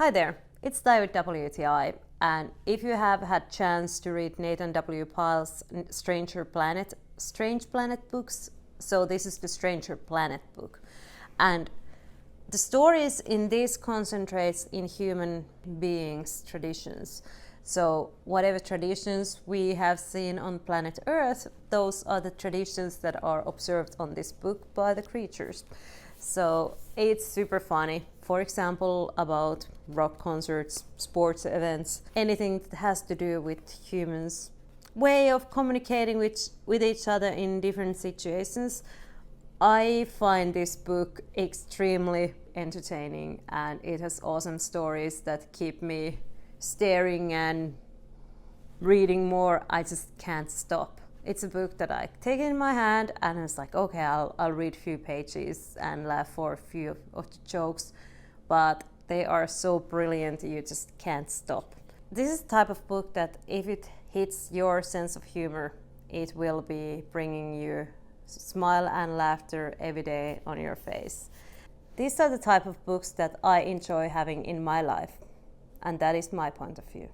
Hi there, it's David WTI, and if you have had chance to read Nathan W. Pyle's Strange Planet books, so this is the Stranger Planet book. And the stories in this concentrates in human beings' traditions. So whatever traditions we have seen on planet Earth, those are the traditions that are observed on this book by the creatures. So it's super funny. For example, about rock concerts, sports events, anything that has to do with humans' way of communicating with each other in different situations. I find this book extremely entertaining, and it has awesome stories that keep me staring and reading more. I just can't stop. It's a book that I take in my hand and it's like, okay, I'll read a few pages and laugh for a few of the jokes, but they are so brilliant you just can't stop. This is the type of book that if it hits your sense of humor, it will be bringing you smile and laughter every day on your face. These are the type of books that I enjoy having in my life, and that is my point of view.